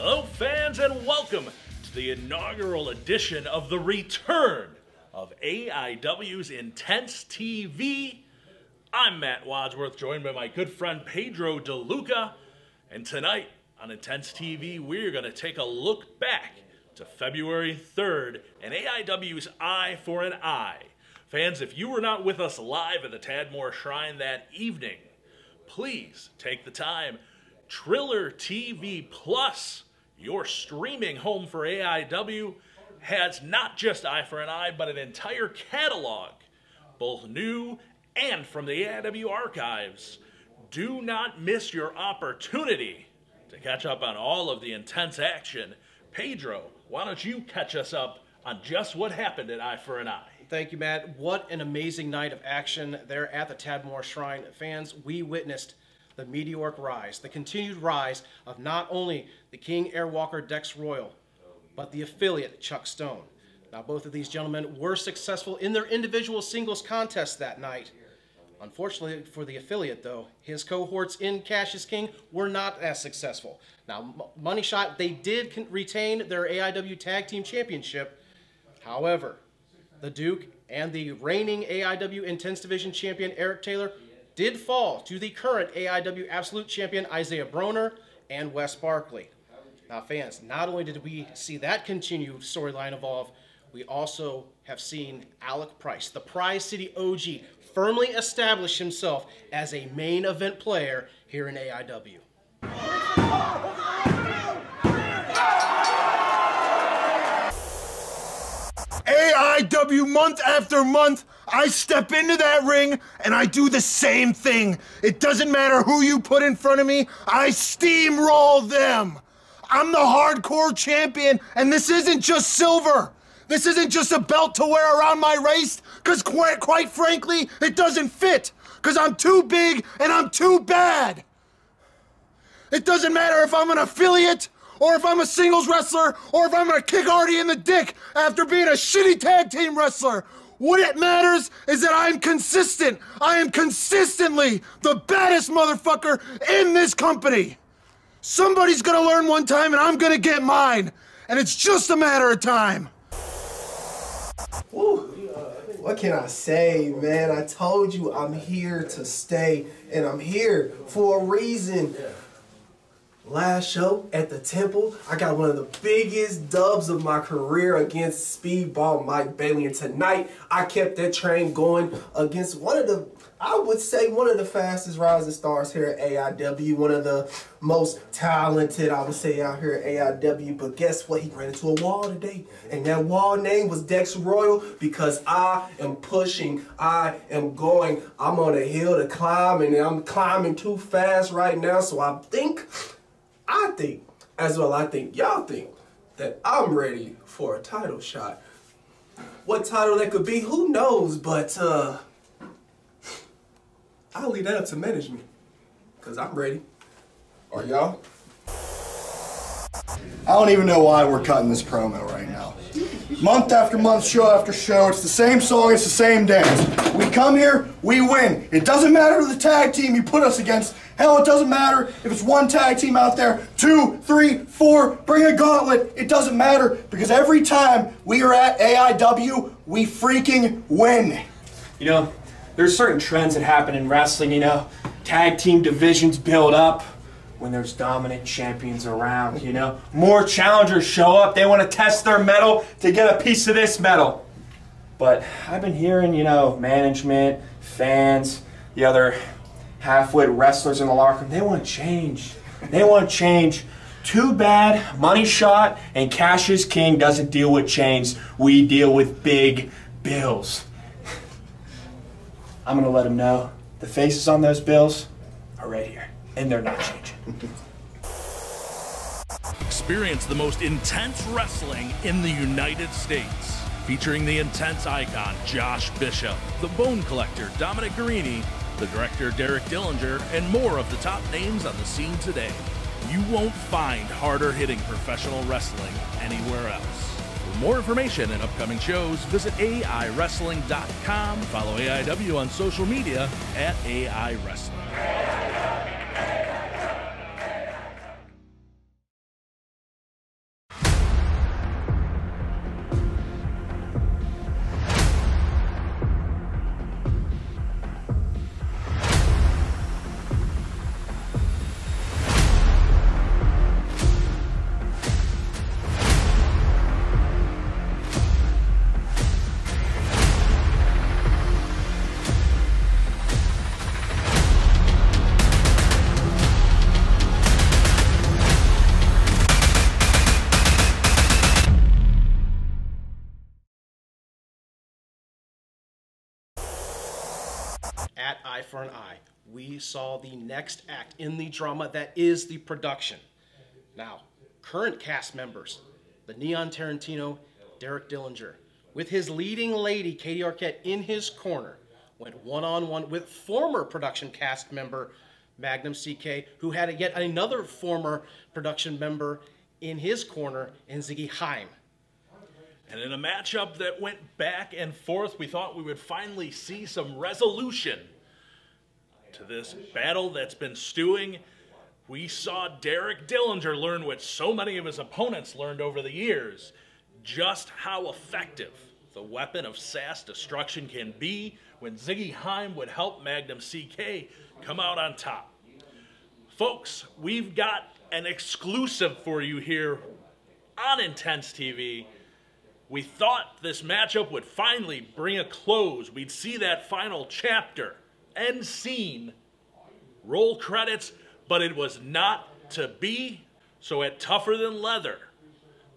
Hello fans and welcome to the inaugural edition of the return of AIW's Intense TV. I'm Matt Wadsworth, joined by my good friend Pedro DeLuca, and tonight on Intense TV we're going to take a look back to February 3rd and AIW's Eye for an Eye. Fans, if you were not with us live at the Tadmor Shrine that evening, please take the time. Triller TV Plus, your streaming home for AIW, has not just Eye for an Eye, but an entire catalog, both new and from the AIW archives. Do not miss your opportunity to catch up on all of the intense action. Pedro, why don't you catch us up on just what happened at Eye for an Eye? Thank you, Matt. What an amazing night of action there at the Tadmor Shrine. Fans, we witnessed the meteoric rise, the continued rise of not only the King Airwalker Dex Royal, but the affiliate Chuck Stone. Now, both of these gentlemen were successful in their individual singles contests that night. Unfortunately for the affiliate, though, his cohorts in Cassius King were not as successful. Now, Money Shot, they did retain their AIW Tag Team Championship. However, the Duke and the reigning AIW Intense Division Champion Eric Taylor did fall to the current AIW Absolute Champion Isaiah Broner and Wes Barkley. Now fans, not only did we see that continued storyline evolve, we also have seen Alec Price, the Prize City OG, firmly establish himself as a main event player here in AIW. AIW, month after month, I step into that ring and I do the same thing. It doesn't matter who you put in front of me, I steamroll them. I'm the hardcore champion, and this isn't just silver. This isn't just a belt to wear around my waist, because quite frankly, it doesn't fit, because I'm too big and I'm too bad. It doesn't matter if I'm an affiliate, or if I'm a singles wrestler, or if I'm gonna kick Artie in the dick after being a shitty tag team wrestler. What it matters is that I'm consistent. I am consistently the baddest motherfucker in this company. Somebody's gonna learn one time and I'm gonna get mine. And it's just a matter of time. Woo. What can I say, man? I told you I'm here to stay, and I'm here for a reason. Last show at the Temple, I got one of the biggest dubs of my career against Speedball Mike Bailey, and tonight I kept that train going against one of the, I would say, one of the fastest rising stars here at AIW, one of the most talented, I would say, out here at AIW. But guess what? He ran into a wall today, and that wall name was Dex Royal, because I am pushing, I am going, I'm on a hill to climb, and I'm climbing too fast right now, so I think, as well I think y'all think, that I'm ready for a title shot. What title that could be, who knows, but I'll leave that up to management, because I'm ready. Are y'all? I don't even know why we're cutting this promo right now. Month after month, show after show, it's the same song, it's the same dance. We come here, we win. It doesn't matter the tag team you put us against. Hell, it doesn't matter if it's one tag team out there, 2, 3, 4, bring a gauntlet. It doesn't matter, because every time we are at AIW, we freaking win. You know, there's certain trends that happen in wrestling, you know. Tag team divisions build up when there's dominant champions around, you know. More challengers show up, they want to test their mettle to get a piece of this medal. But I've been hearing, you know, management, fans, the other half-wit wrestlers in the locker room, they want to change. They want to change. Too bad Money Shot and Cassius King doesn't deal with chains. We deal with big bills. I'm going to let them know the faces on those bills are right here, and they're not changing. Experience the most intense wrestling in the United States, featuring the intense icon Josh Bishop, the Bone Collector Dominic Guarini, the director Derek Dillinger, and more of the top names on the scene today. You won't find harder hitting professional wrestling anywhere else. For more information and upcoming shows, visit AIWrestling.com. Follow AIW on social media at AI Wrestling. that eye for an eye. We saw the next act in the drama that is the production. Now, current cast members, the Neon Tarantino, Derek Dillinger, with his leading lady, Katie Arquette, in his corner, went one-on-one with former production cast member, Magnum CK, who had yet another former production member in his corner, in Ziggy Haim. And in a matchup that went back and forth, we thought we would finally see some resolution to this battle that's been stewing. We saw Derek Dillinger learn what so many of his opponents learned over the years, just how effective the weapon of SaaS destruction can be when Ziggy Haim would help Magnum CK come out on top. Folks, we've got an exclusive for you here on Intense TV. We thought this matchup would finally bring a close. We'd see that final chapter, end scene, roll credits, but it was not to be. So at Tougher Than Leather,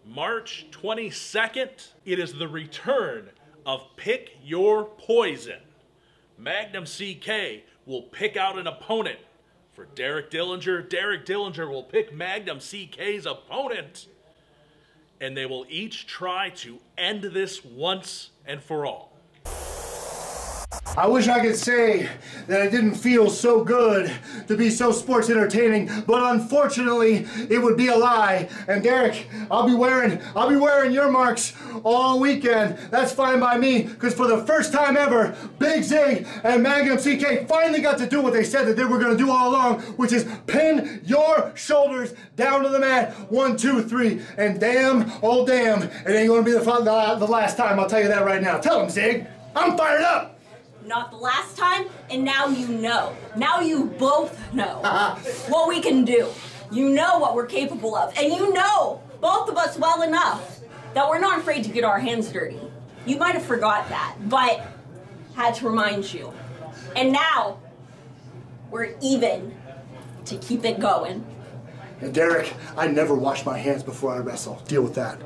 March 22nd, it is the return of Pick Your Poison. Magnum CK will pick out an opponent for Derek Dillinger. Derek Dillinger will pick Magnum CK's opponent, and they will each try to end this once and for all. I wish I could say that it didn't feel so good to be so sports entertaining, but unfortunately, it would be a lie. And Derek, I'll be wearing your marks all weekend. That's fine by me, because for the first time ever, Big Zig and Magnum CK finally got to do what they said that they were going to do all along, which is pin your shoulders down to the mat. 1, 2, 3, and damn, oh damn, it ain't going to be the last time. I'll tell you that right now. Tell him, Zig. I'm fired up. Not the last time, and now you know. Now you both know what we can do. You know what we're capable of, and you know, both of us well enough, that we're not afraid to get our hands dirty. You might have forgot that, but had to remind you. And now, we're even to keep it going. And Derek, I never wash my hands before I wrestle. Deal with that.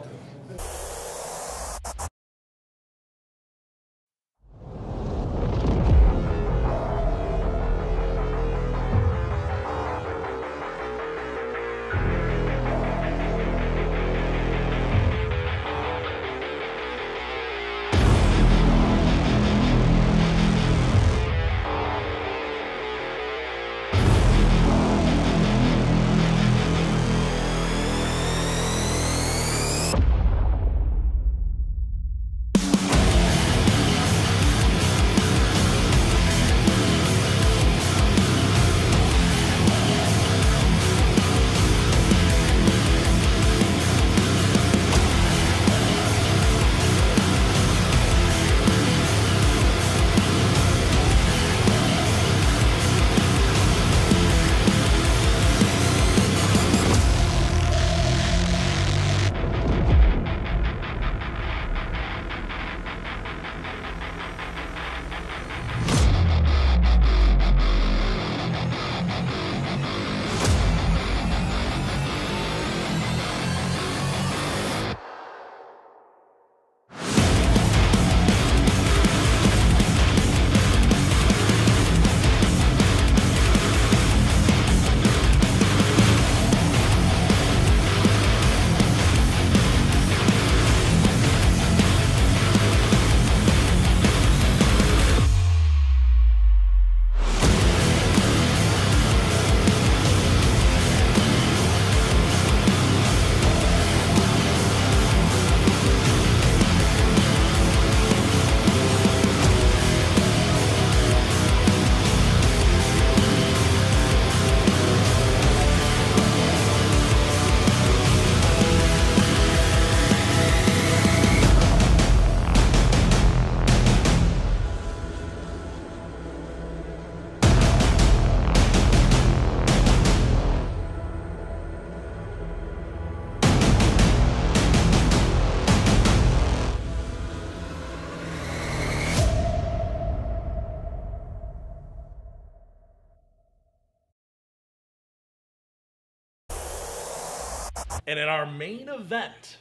And in our main event,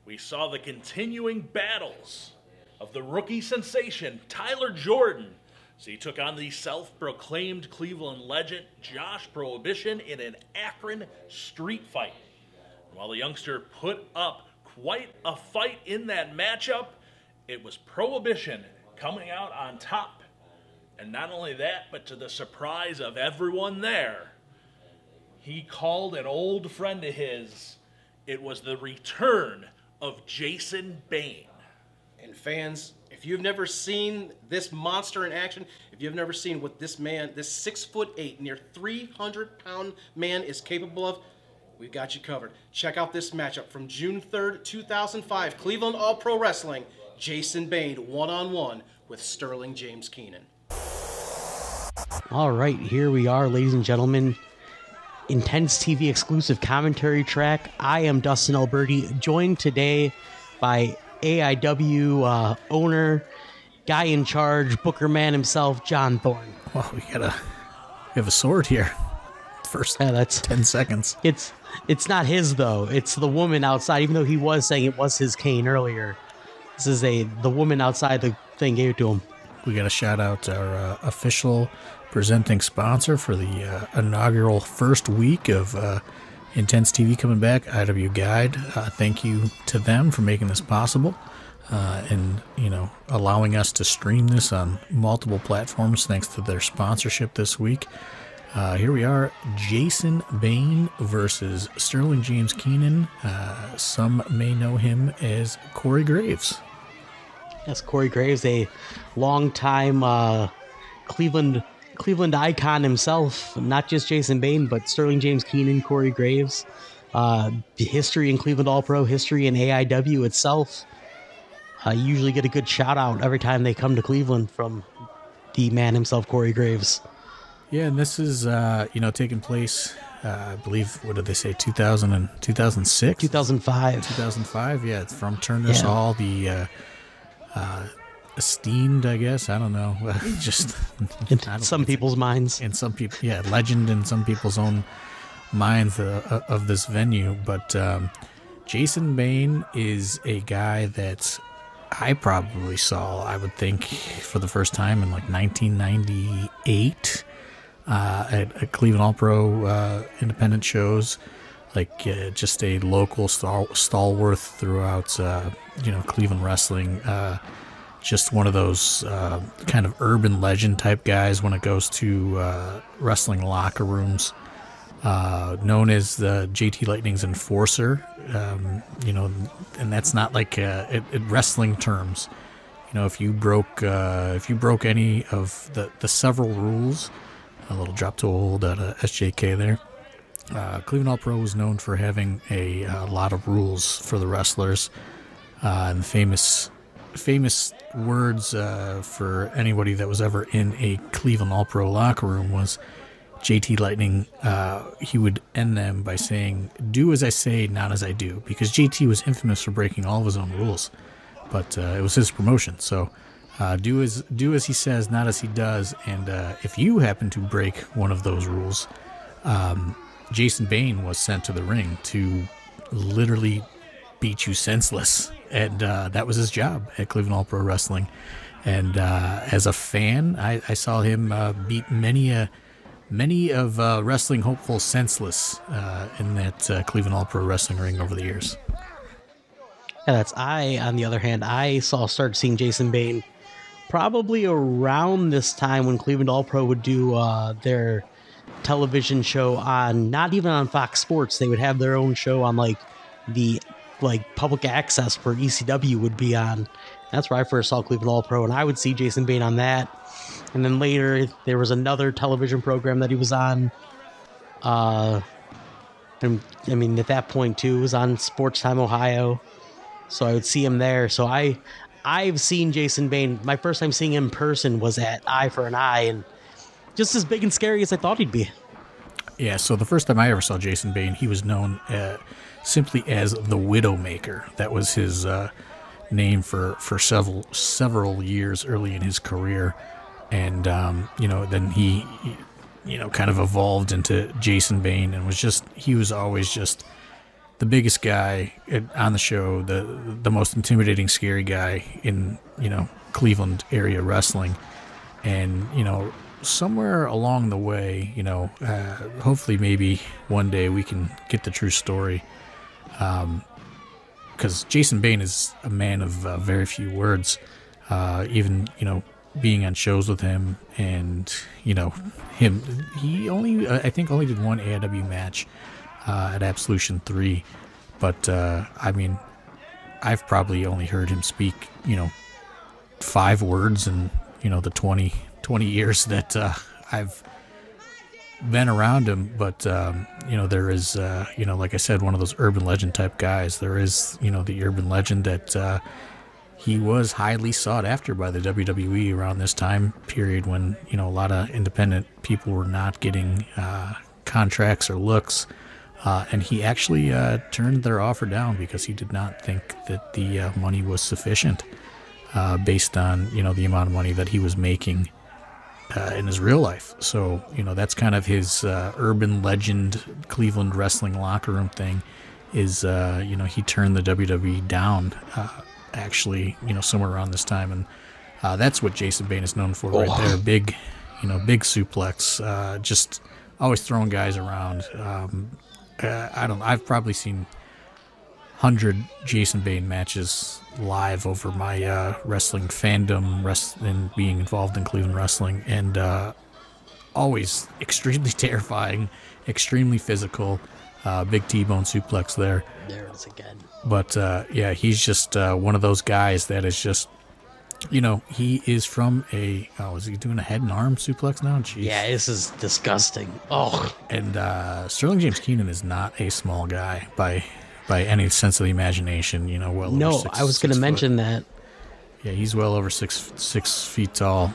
we saw the continuing battles of the rookie sensation, Tyler Jordan, So he took on the self-proclaimed Cleveland legend, Josh Prohibition, in an Akron street fight. While the youngster put up quite a fight in that matchup, it was Prohibition coming out on top. And not only that, but to the surprise of everyone there, he called an old friend of his. It was the return of Jason Bane. And fans, if you've never seen this monster in action, if you've never seen what this man, this 6'8", near 300-pound man is capable of, we've got you covered. Check out this matchup from June 3rd, 2005, Cleveland All-Pro Wrestling, Jason Bane one-on-one with Sterling James Keenan. All right, here we are, ladies and gentlemen. Intense TV exclusive commentary track. I am Dustin Alberti, joined today by AIW owner, guy in charge, Booker man himself, John Thorne. Well, we have a sword here. First, that's 10 seconds. It's not his though. It's the woman outside. Even though he was saying it was his cane earlier, this is the woman outside the thing gave it to him. We got to shout out our official presenting sponsor for the inaugural first week of Intense TV coming back, IW Guide. Thank you to them for making this possible and, allowing us to stream this on multiple platforms thanks to their sponsorship this week. Here we are, Jason Bane versus Sterling James Keenan. Some may know him as Corey Graves. Yes, Corey Graves, a longtime Cleveland icon himself. Not just Jason Bane, but Sterling James Keenan, Corey Graves. History in Cleveland All-Pro, history in AIW itself. You usually get a good shout-out every time they come to Cleveland from the man himself, Corey Graves. Yeah, and this is, taking place, I believe, what did they say, 2006? 2005. 2005, yeah, it's from Turner's Hall, the esteemed, I guess, I don't know, just... in some people's minds. In some people, yeah, legend in some people's own minds of this venue, but Jason Bane is a guy that I probably saw, I would think, for the first time in like 1998, at Cleveland All-Pro independent shows, like just a local stalwart throughout, Cleveland wrestling. Just one of those kind of urban legend type guys when it goes to wrestling locker rooms. Known as the JT Lightning's enforcer, and that's not like in wrestling terms. If you broke any of the several rules, a little drop to hold at SJK there. Cleveland All-Pro was known for having a lot of rules for the wrestlers, and famous words for anybody that was ever in a Cleveland All-Pro locker room was JT Lightning. He would end them by saying, "Do as I say, not as I do," because JT was infamous for breaking all of his own rules, but it was his promotion. So do as he says, not as he does. And if you happen to break one of those rules, Jason Bane was sent to the ring to literally beat you senseless, and that was his job at Cleveland All-Pro Wrestling. And as a fan, I saw him beat many of wrestling hopefuls senseless in that Cleveland All-Pro Wrestling ring over the years. Yeah, on the other hand, I started seeing Jason Bane probably around this time when Cleveland All-Pro would do their television show on, not even on Fox Sports. They would have their own show on the public access where ECW would be on. That's where I first saw Cleveland All-Pro, and I would see Jason Bane on that. And then later, there was another television program that he was on. And I mean, at that point, too, it was on Sports Time Ohio. So I would see him there. So I've seen Jason Bane. My first time seeing him in person was at Eye for an Eye, and just as big and scary as I thought he'd be. Yeah, so the first time I ever saw Jason Bane, he was known simply as the Widowmaker. That was his name for several years early in his career. And, then he kind of evolved into Jason Bane and he was always just the biggest guy on the show, the most intimidating, scary guy in, Cleveland area wrestling. And, you know, somewhere along the way, you know, hopefully maybe one day we can get the true story. Because Jason Bane is a man of very few words. Even, you know, being on shows with him and, you know, he only, I think only did one AIW match at Absolution 3. But, I mean, I've probably only heard him speak, you know, 5 words in, you know, the 20 years that I've been around him. But, you know, there is, you know, like I said, one of those urban legend type guys. There is, you know, the urban legend that he was highly sought after by the WWE around this time period when, you know, a lot of independent people were not getting contracts or looks. And he actually turned their offer down because he did not think that the money was sufficient based on, you know, the amount of money that he was making in his real life. So, you know, that's kind of his urban legend Cleveland wrestling locker room thing is, you know, he turned the WWE down actually, you know, somewhere around this time. And that's what Jason Bane is known for right there. Big, you know, big suplex, just always throwing guys around. I've probably seen 100 Jason Bane matches live over my wrestling fandom, and being involved in Cleveland wrestling, and always extremely terrifying, extremely physical, big T-bone suplex there. There it is again. But yeah, he's just one of those guys that is just, you know, he is from is he doing a head and arm suplex now? Jeez. Yeah, this is disgusting. Oh. And Sterling James Keenan is not a small guy by any sense of the imagination, you know, well no, over 6 I was going to mention that. Yeah, he's well over 6 feet tall.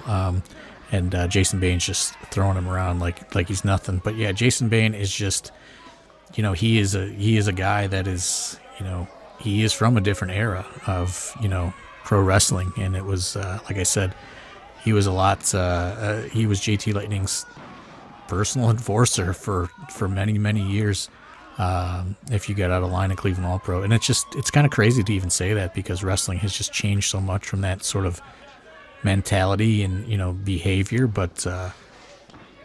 And Jason Bane's just throwing him around like he's nothing. But yeah, Jason Bane is just, you know, he is a guy that is, you know, he is from a different era of, you know, pro wrestling. And it was, like I said, he was a lot, he was JT Lightning's personal enforcer for many, many years. If you get out of line at Cleveland All Pro. And it's kind of crazy to even say that because wrestling has just changed so much from that sort of mentality and, you know, behavior. But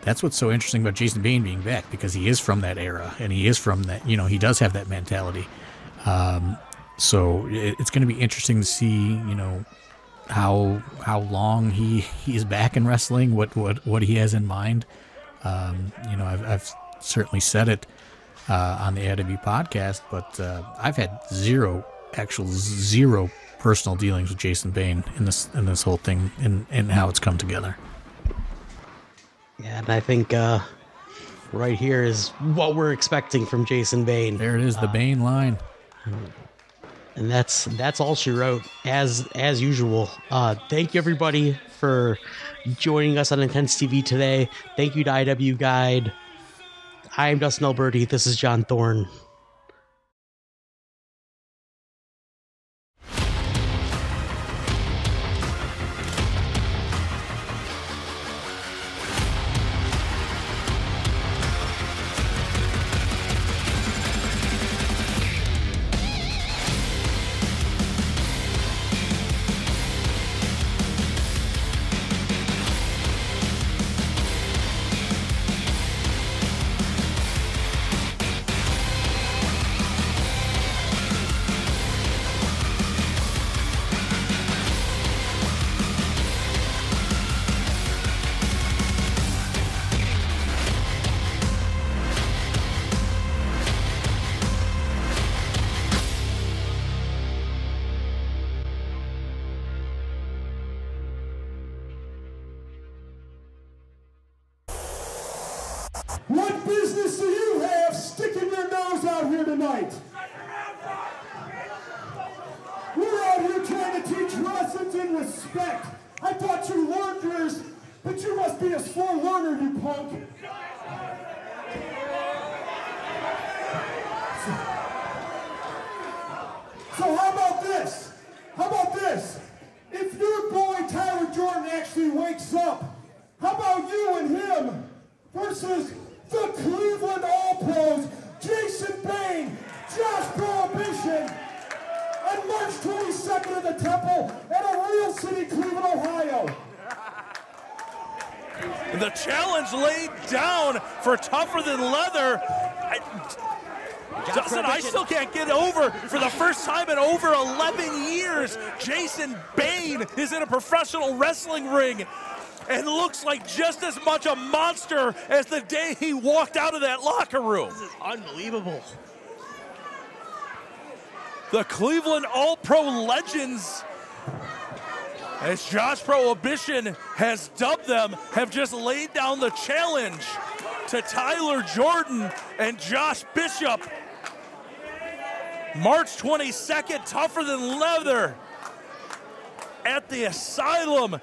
that's what's so interesting about Jason Bane being back, because he is from that era and he is from that, you know, he does have that mentality. So it's going to be interesting to see, you know, how long he is back in wrestling, what he has in mind. You know, I've certainly said it on the AIW podcast, but I've had zero personal dealings with Jason Bane in this whole thing and how it's come together. Yeah, and I think right here is what we're expecting from Jason Bane. There it is, the Bane line. And that's all she wrote, as usual. Thank you, everybody, for joining us on Intense TV today. Thank you to IW Guide. I am Dustin Alberti. This is John Thorne. What business do you have sticking your nose out here tonight? We're out here trying to teach lessons in respect. I thought you learned yours, but you must be a slow learner, you punk. So how about this? How about this? If your boy Tyler Jordan actually wakes up, how about you and him versus the Cleveland All-Pros, Jason Bane, Josh Prohibition, on March 22nd at the Temple at a real city, Cleveland, Ohio. The challenge laid down for tougher than leather. Justin, I still can't get over, for the first time in over 11 years, Jason Bane is in a professional wrestling ring and looks like just as much a monster as the day he walked out of that locker room. This is unbelievable. The Cleveland All-Pro Legends, as Josh Prohibition has dubbed them, have just laid down the challenge to Tyler Jordan and Josh Bishop. March 22nd, tougher than leather, at the Asylum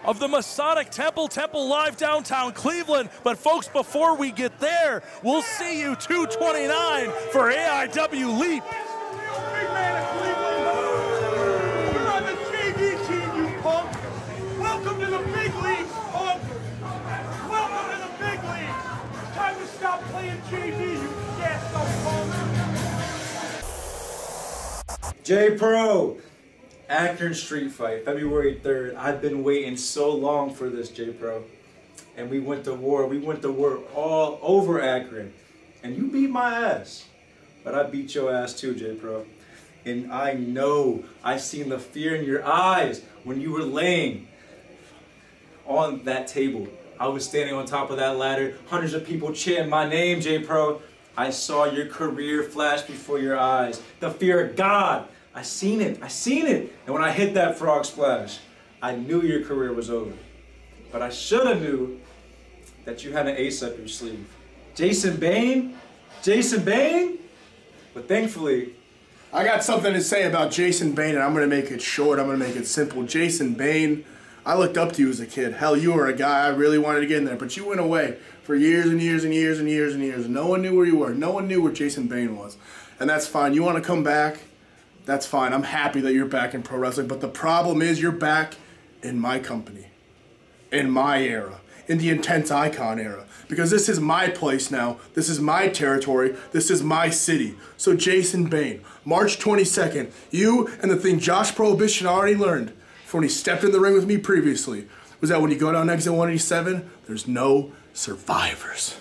of the Masonic Temple Live downtown Cleveland. But folks, before we get there, we'll see you 2/29 for AIW Leap. Big man of Cleveland. You're on the JV team, you punk. Welcome to the big leagues, punk. Welcome to the big leagues. It's time to stop playing JV, you gas punk. J-Pro, Akron Street Fight, February 3rd. I've been waiting so long for this, J-Pro. And we went to war. We went to war all over Akron. And you beat my ass. But I beat your ass too, J-Pro. And I know, I seen the fear in your eyes when you were laying on that table. I was standing on top of that ladder, hundreds of people chanting my name, J-Pro. I saw your career flash before your eyes. The fear of God. I seen it. I seen it. And when I hit that frog splash, I knew your career was over. But I should have knew that you had an ace up your sleeve. Jason Bane? Jason Bane? But thankfully, I got something to say about Jason Bane, and I'm going to make it short. I'm going to make it simple. Jason Bane, I looked up to you as a kid. Hell, you were a guy I really wanted to get in there, but you went away for years and years and years and years and years. No one knew where you were. No one knew where Jason Bane was. And that's fine. You want to come back? That's fine. I'm happy that you're back in pro wrestling. But the problem is you're back in my company, in my era, in the Intense Icon era. Because this is my place now. This is my territory. This is my city. So Jason Bane, March 22nd, you and the thing Josh Prohibition already learned from when he stepped in the ring with me previously was that when you go down exit 187, there's no survivors.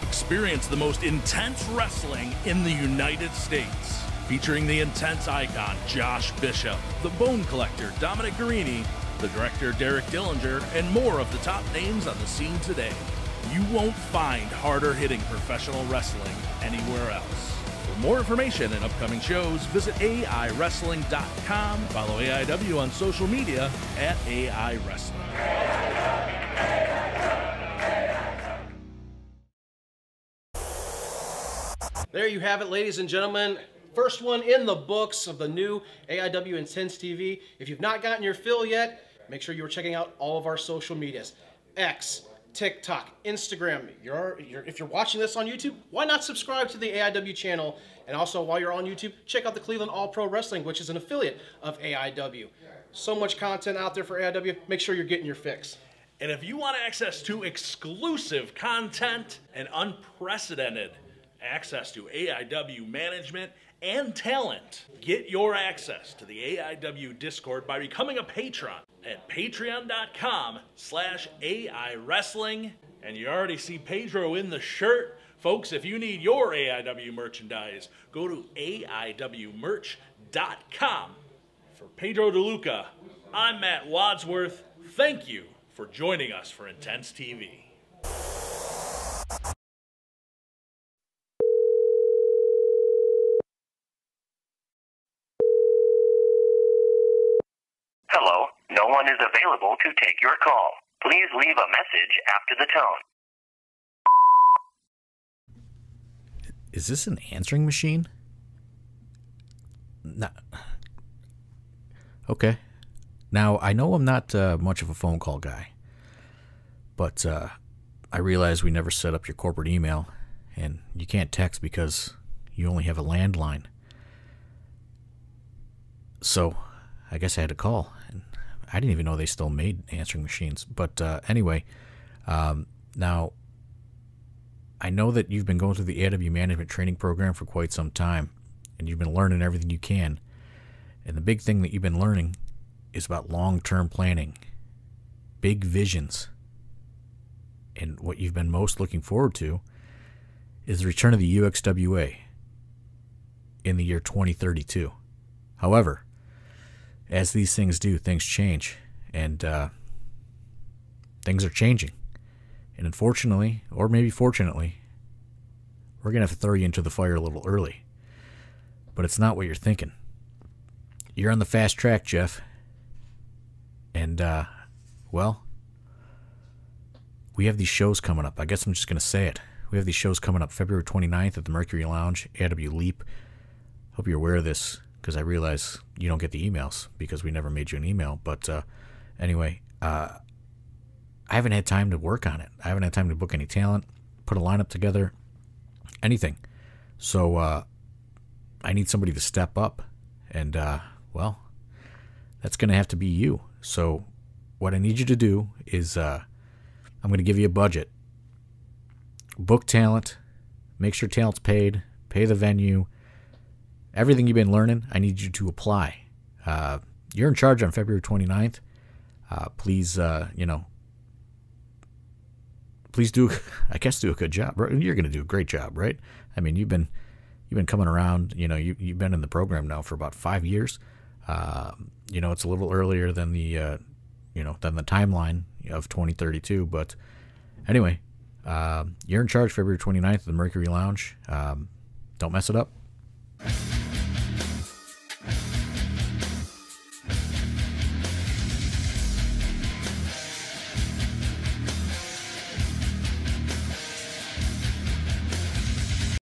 Experience the most intense wrestling in the United States. Featuring the Intense Icon, Josh Bishop, the Bone Collector, Dominic Guarini, the director, Derek Dillinger, and more of the top names on the scene today. You won't find harder-hitting professional wrestling anywhere else. For more information and upcoming shows, visit AIWrestling.com. Follow AIW on social media at AI Wrestling. There you have it, ladies and gentlemen. First one in the books of the new AIW Intense TV. If you've not gotten your fill yet, make sure you're checking out all of our social medias. X, TikTok, Instagram. If you're watching this on YouTube, why not subscribe to the AIW channel? And also, while you're on YouTube, check out the Cleveland All Pro Wrestling, which is an affiliate of AIW. So much content out there for AIW. Make sure you're getting your fix. And if you want access to exclusive content and unprecedented access to AIW management and talent, get your access to the AIW Discord by becoming a patron at patreon.com/AI Wrestling. And you already see Pedro in the shirt. Folks, if you need your AIW merchandise, go to AIWmerch.com. For Pedro DeLuca, I'm Matt Wadsworth. Thank you for joining us for Intense TV. Hello, no one is available to take your call. Please leave a message after the tone. Is this an answering machine? No. Okay. Now, I know I'm not much of a phone call guy, but I realize we never set up your corporate email, and you can't text because you only have a landline. So, I guess I had to call, and I didn't even know they still made answering machines. But anyway, now, I know that you've been going through the AIW management training program for quite some time, and you've been learning everything you can. And the big thing that you've been learning is about long-term planning, big visions. And what you've been most looking forward to is the return of the UXWA in the year 2032. However, as these things do, things change, and things are changing. And unfortunately, or maybe fortunately, we're going to have to throw you into the fire a little early. But it's not what you're thinking. You're on the fast track, Jeff. And, well, we have these shows coming up. I guess I'm just going to say it. We have these shows coming up February 29th at the Mercury Lounge, AIW Leap. Hope you're aware of this, because I realize you don't get the emails because we never made you an email. But anyway, I haven't had time to work on it. I haven't had time to book any talent, put a lineup together, anything. So I need somebody to step up. And, well, that's going to have to be you. So what I need you to do is I'm going to give you a budget. Book talent, make sure talent's paid, pay the venue. Everything you've been learning, I need you to apply. You're in charge on February 29th. Please, please do a good job. You're going to do a great job, right? I mean, you've been coming around. You've been in the program now for about 5 years. It's a little earlier than the timeline of 2032. But anyway, you're in charge February 29th at the Mercury Lounge. Don't mess it up.